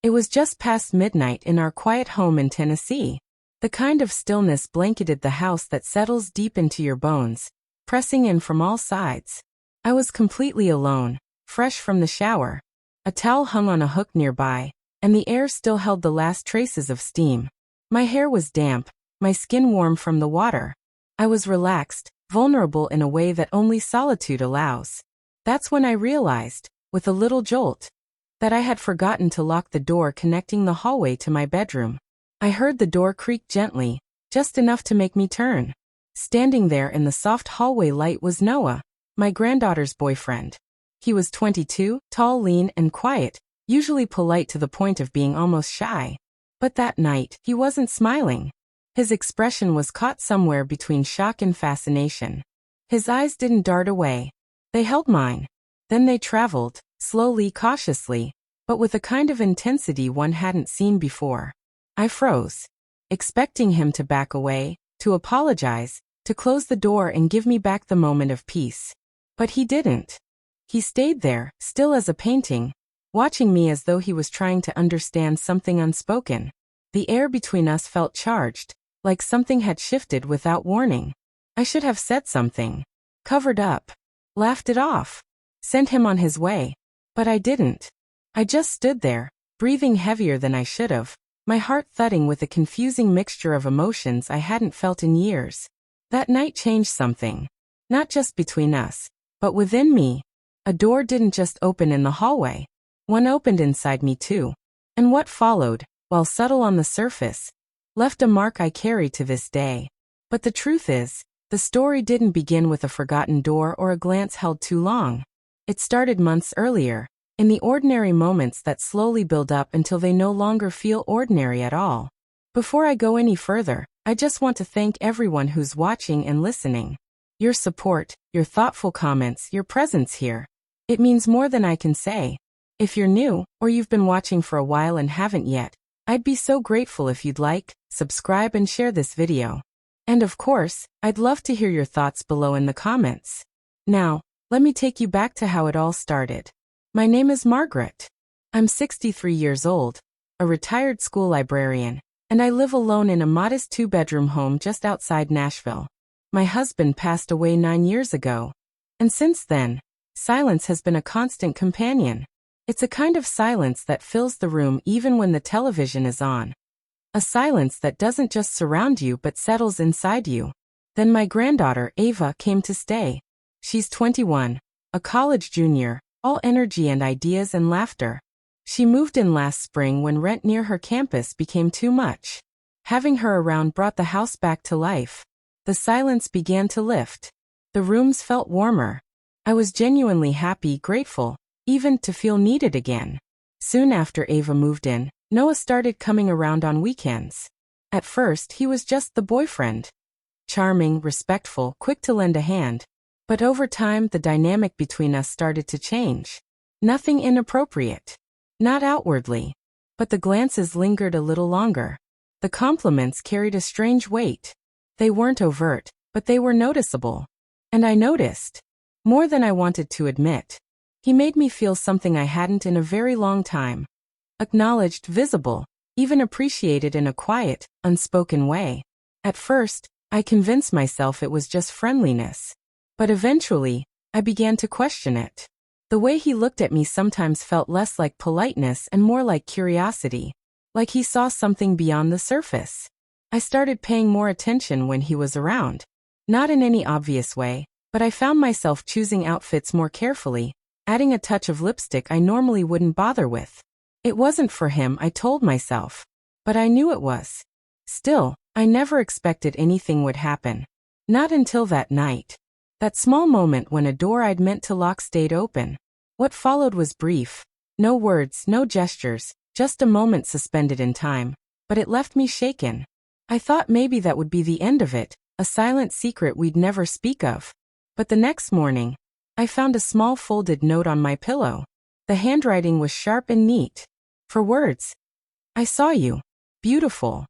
It was just past midnight in our quiet home in Tennessee. The kind of stillness blanketed the house that settles deep into your bones, pressing in from all sides. I was completely alone, fresh from the shower. A towel hung on a hook nearby, and the air still held the last traces of steam. My hair was damp, my skin warm from the water. I was relaxed, vulnerable in a way that only solitude allows. That's when I realized, with a little jolt, that I had forgotten to lock the door connecting the hallway to my bedroom. I heard the door creak gently, just enough to make me turn. Standing there in the soft hallway light was Noah, my granddaughter's boyfriend. He was 22, tall, lean, and quiet, usually polite to the point of being almost shy. But that night, he wasn't smiling. His expression was caught somewhere between shock and fascination. His eyes didn't dart away. They held mine. Then they traveled, slowly, cautiously, but with a kind of intensity one hadn't seen before. I froze, expecting him to back away, to apologize, to close the door and give me back the moment of peace. But he didn't. He stayed there, still as a painting, watching me as though he was trying to understand something unspoken. The air between us felt charged, like something had shifted without warning. I should have said something, covered up, laughed it off, sent him on his way. But I didn't. I just stood there, breathing heavier than I should have, my heart thudding with a confusing mixture of emotions I hadn't felt in years. That night changed something. Not just between us, but within me. A door didn't just open in the hallway. One opened inside me too. And what followed, while subtle on the surface, left a mark I carry to this day. But the truth is, the story didn't begin with a forgotten door or a glance held too long. It started months earlier, in the ordinary moments that slowly build up until they no longer feel ordinary at all. Before I go any further, I just want to thank everyone who's watching and listening. Your support, your thoughtful comments, your presence here. It means more than I can say. If you're new, or you've been watching for a while and haven't yet, I'd be so grateful if you'd like, subscribe and share this video. And of course, I'd love to hear your thoughts below in the comments. Now, let me take you back to how it all started. My name is Margaret. I'm 63 years old, a retired school librarian, and I live alone in a modest 2-bedroom home just outside Nashville. My husband passed away 9 years ago, and since then, silence has been a constant companion. It's a kind of silence that fills the room even when the television is on. A silence that doesn't just surround you but settles inside you. Then my granddaughter, Ava, came to stay. She's 21, a college junior, all energy and ideas and laughter. She moved in last spring when rent near her campus became too much. Having her around brought the house back to life. The silence began to lift. The rooms felt warmer. I was genuinely happy, grateful, even to feel needed again. Soon after Ava moved in, Noah started coming around on weekends. At first, he was just the boyfriend. Charming, respectful, quick to lend a hand. But over time, the dynamic between us started to change. Nothing inappropriate. Not outwardly. But the glances lingered a little longer. The compliments carried a strange weight. They weren't overt, but they were noticeable. And I noticed. More than I wanted to admit. He made me feel something I hadn't in a very long time. Acknowledged, visible, even appreciated in a quiet, unspoken way. At first, I convinced myself it was just friendliness. But eventually, I began to question it. The way he looked at me sometimes felt less like politeness and more like curiosity. Like he saw something beyond the surface. I started paying more attention when he was around. Not in any obvious way, but I found myself choosing outfits more carefully, adding a touch of lipstick I normally wouldn't bother with. It wasn't for him, I told myself. But I knew it was. Still, I never expected anything would happen. Not until that night. That small moment when a door I'd meant to lock stayed open. What followed was brief. No words, no gestures, just a moment suspended in time. But it left me shaken. I thought maybe that would be the end of it, a silent secret we'd never speak of. But the next morning, I found a small folded note on my pillow. The handwriting was sharp and neat. For words. I saw you. Beautiful.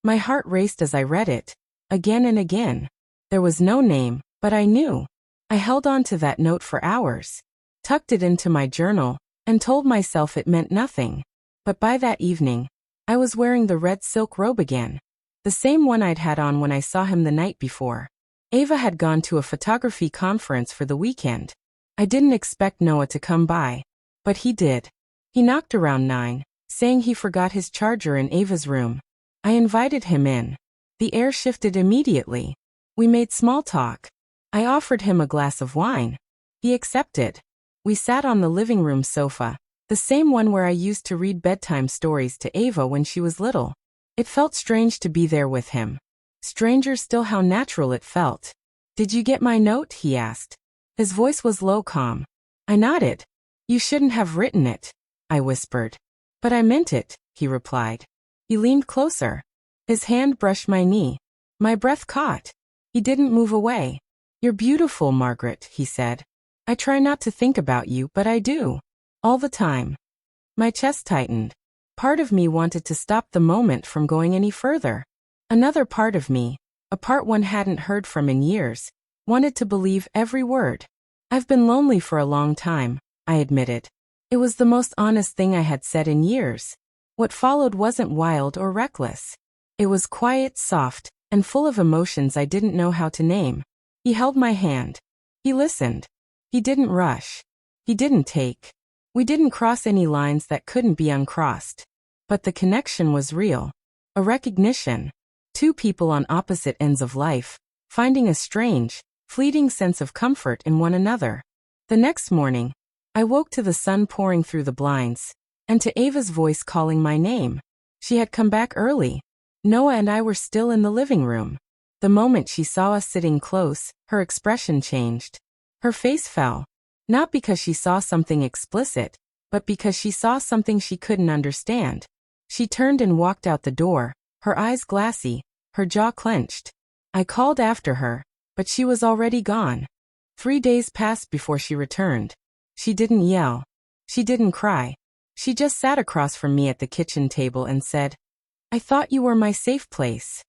My heart raced as I read it. Again and again. There was no name, but I knew. I held on to that note for hours. Tucked it into my journal, and told myself it meant nothing. But by that evening, I was wearing the red silk robe again. The same one I'd had on when I saw him the night before. Ava had gone to a photography conference for the weekend. I didn't expect Noah to come by, but he did. He knocked around 9, saying he forgot his charger in Ava's room. I invited him in. The air shifted immediately. We made small talk. I offered him a glass of wine. He accepted. We sat on the living room sofa, the same one where I used to read bedtime stories to Ava when she was little. It felt strange to be there with him. Stranger still how natural it felt. "Did you get my note?" he asked. His voice was low, calm. I nodded. "You shouldn't have written it," I whispered. "But I meant it," he replied. He leaned closer. His hand brushed my knee. My breath caught. He didn't move away. "You're beautiful, Margaret," he said. "I try not to think about you, but I do. All the time." My chest tightened. Part of me wanted to stop the moment from going any further. Another part of me, a part one hadn't heard from in years, wanted to believe every word. "I've been lonely for a long time," I admitted. It was the most honest thing I had said in years. What followed wasn't wild or reckless. It was quiet, soft, and full of emotions I didn't know how to name. He held my hand. He listened. He didn't rush. He didn't take. We didn't cross any lines that couldn't be uncrossed. But the connection was real. A recognition. Two people on opposite ends of life, finding a strange, fleeting sense of comfort in one another. The next morning, I woke to the sun pouring through the blinds, and to Ava's voice calling my name. She had come back early. Noah and I were still in the living room. The moment she saw us sitting close, her expression changed. Her face fell. Not because she saw something explicit, but because she saw something she couldn't understand. She turned and walked out the door, her eyes glassy, her jaw clenched. I called after her, but she was already gone. 3 days passed before she returned. She didn't yell. She didn't cry. She just sat across from me at the kitchen table and said, "I thought you were my safe place."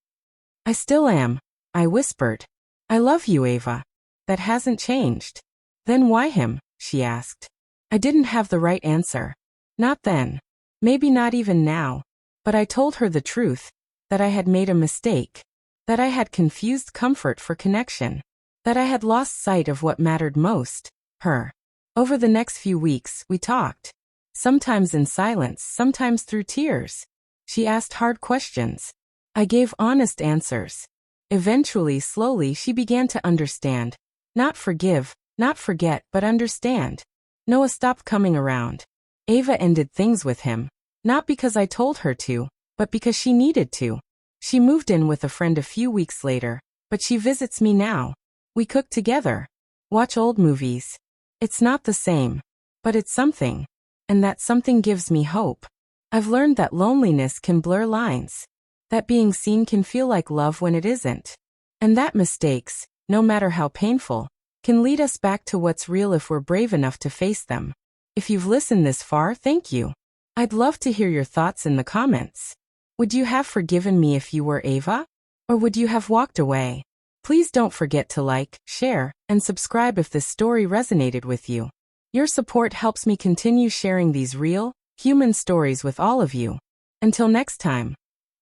"I still am," I whispered. "I love you, Ava. That hasn't changed." "Then why him?" she asked. I didn't have the right answer. Not then. Maybe not even now. But I told her the truth, that I had made a mistake, that I had confused comfort for connection, that I had lost sight of what mattered most, her. Over the next few weeks, we talked. Sometimes in silence, sometimes through tears. She asked hard questions. I gave honest answers. Eventually, slowly, she began to understand. Not forgive, not forget, but understand. Noah stopped coming around. Ava ended things with him, not because I told her to, but because she needed to. She moved in with a friend a few weeks later, but she visits me now. We cook together, watch old movies. It's not the same, but it's something. And that something gives me hope. I've learned that loneliness can blur lines, that being seen can feel like love when it isn't, and that mistakes, no matter how painful, can lead us back to what's real if we're brave enough to face them. If you've listened this far, thank you. I'd love to hear your thoughts in the comments. Would you have forgiven me if you were Ava? Or would you have walked away? Please don't forget to like, share, and subscribe if this story resonated with you. Your support helps me continue sharing these real, human stories with all of you. Until next time,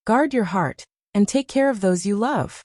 guard your heart, and take care of those you love.